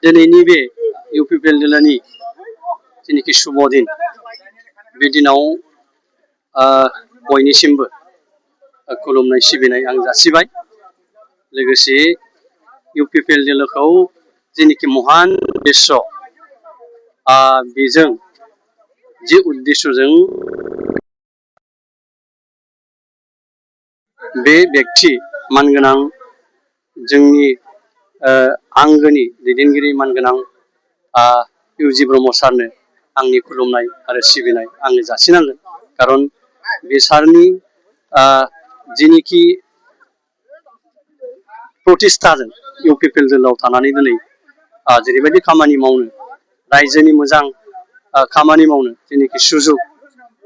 दिनैनि बे इउपिपिएल जिल्लानि जेनाखि शुभ दिन बे दिनाव बयनिसिमबो खुलुमनाय सिबिनाय आं जासिबाय। लोगोसे इउपिपिएल जिल्लाखौ जेनाखि महान उद्देश्य बेजों जे उद्देश्यजों बे व्यक्ति मानगोनां जोंनि आंगोनि दैदेनगिरि मानगोनां इउजि ब्रह्म सारनो आंनि खुलुमनाय आरो सिबिनाय आङो जासिनांगोन। खारन बे सारनि जेनिखि प्रतिष्ठाजों इउपिपिएल जिल्लायाव थानानै दिनै जेरैबायदि खामानि मावनो रायजोनि मोजां खामानि मावनो जेनिखि सुजुग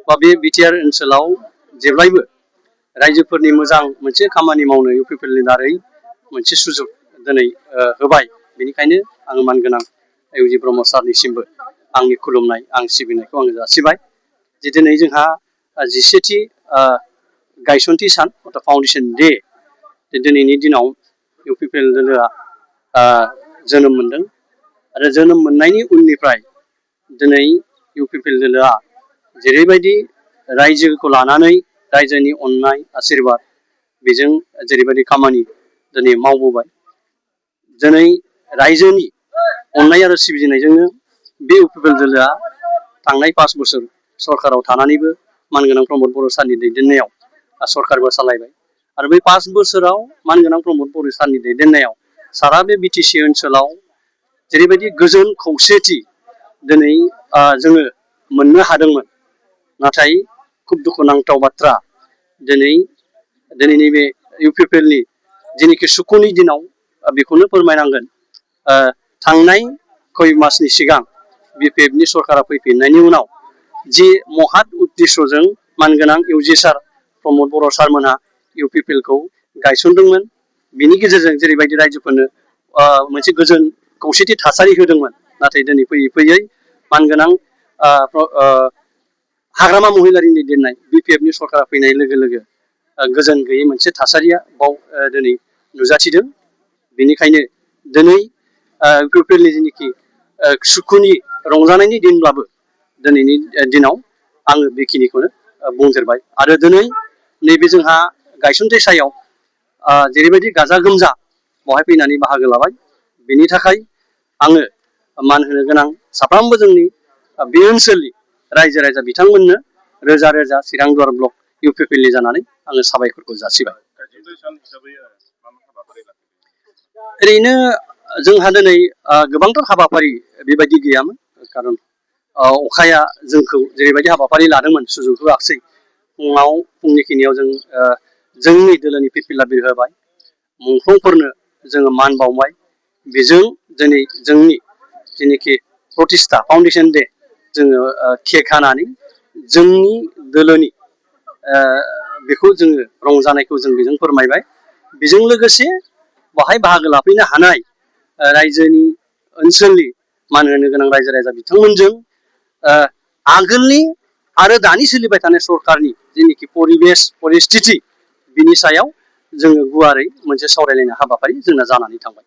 बा बे बिटिआर ओनसोलाव जेब्लायबो रायजोफोरनि मोजां मोनसे खामानि मावनो इउपिपिएलनि दारै मोनसे सुजुग दिनै होबाय। बेनिखायनो आङो मानगोनां इउजि ब्रह्म सारनिसिमबो आंनि खुलुमनाय आं सिबिनायखौ आङो जासिबाय। जे दिनै जोंहा 10थि गायसनथि सान फाउन्डेसन डे दिनैनि दिनाव इउपिपिएल जिल्लाया जोनोम मोनदों आरो जोनोम मोननायनि उननिफ्राय दिनै इउपिपिएल जिल्लाया जेरैबायदि रायजोखौ लानानै रायजोनि अननाय आशीर्बाद बेजों जेरैबायदि खामानि दिनै मावबोबाय, दिनै रायजोनि अननाय आरो सिबिनायजोंनो बे इउपिपिएल जिल्लाया थांनाय 5 बोसोर सरकाराव थानानैबो मानगोनां प्रमद बर' सारनि दैदेननायाव सरकारबो सालायबाय आरो बै 5 बोसोराव मानगोनां प्रमद बर' सारनि दैदेननायाव सारा बे बिटिसि ओनसोलाव जेरैबायदि गोजोन खौसेथि दिनै जोङो मोननो हादोंमोन। नाथाय खुब दुखुनांथाव बाथ्रा दिनैनि बे इउपिपिएलनि जेनिखि सुखुनि दिनाव बेखौनो फोरमायनांगोन। थांनाय कय मासनि सिगां बिपिएफनि सरकारा फैफिननायनि उनाव जि महान उद्देश्यजों मानगोनां इउजि सार प्रमद बर' सारमोनहा इउपिपिएलखौ गायसनदोंमोन, बिनि गेजेरजों जेरैबायदि रायजोफोरनो मोनसे गोजोन खौसेथि थासारि होदोंमोन, नाथाय दिनै फैयै फैयै मानगोनां हाग्रामा महिलारिनि दैदेननाय बिपिएफनि सरकारा फैनाय लोगो लोगो गोजोन गैयै मोनसे थासारिया बाव दिनै नुजाथिदों। बेनिखायनो दिनै इउपिपिएलनि जेनिखि सुखुनि रंजानायनि दिनब्लाबो दिनैनि दिनाव आङो बेखिनिखौनो बुंदेरबाय। आरो दिनै नैबे जोंहा गायसनथाइ सायाव जेरैबायदि गाजा गोमजा बेवहाय फैनानै बाहागो लाबाय, बेनि थाखाय आङो मान होनो गोनां साफ्रोमबो जोंनि बे ओनसोलनि रायजो राजा बिथांमोननो रोजा रोजा चिरां दुवार ब्लक इउपिपिएलनि जानानै आङो साबायखरखौ जासिबाय। ओरैनो जोंहा दिनै गोबांथार हाबाफारि बेबायदि गैयामोन, खारन अखाया जोंखौ जेरैबायदि हाबाफारि लादोंमोन सुजुग होआखिसै। फुंनिखिनियाव जोंनि दोलोनि फिरफिला बिर होबाय, मुंख्लंफोरनो जोङो मान बावबाय। बेजों दिनै जोंनि जेनिखि प्रतिष्ठा फाउन्डेसन डे जोङो केक हानानै जोंनि दोलोनि बेखौ जोङो रंजानायखौ जों बेजों फोरमायबाय। बेजों लोगोसे बाहाय बाहागो लाफैनो हानाय रायजोनि ओनसोलनि मान होनो गोनां रायजो राजा बिथांमोनजों आगोलनि आरो दानि सोलिबाय थानाय सरकारनि जेनिखि परिबेस परिस्थिति बिनि सायाव जोङो गुवारै मोनसे सावरायलायनाय हाबाफारि जोंना जानानै थांबाय।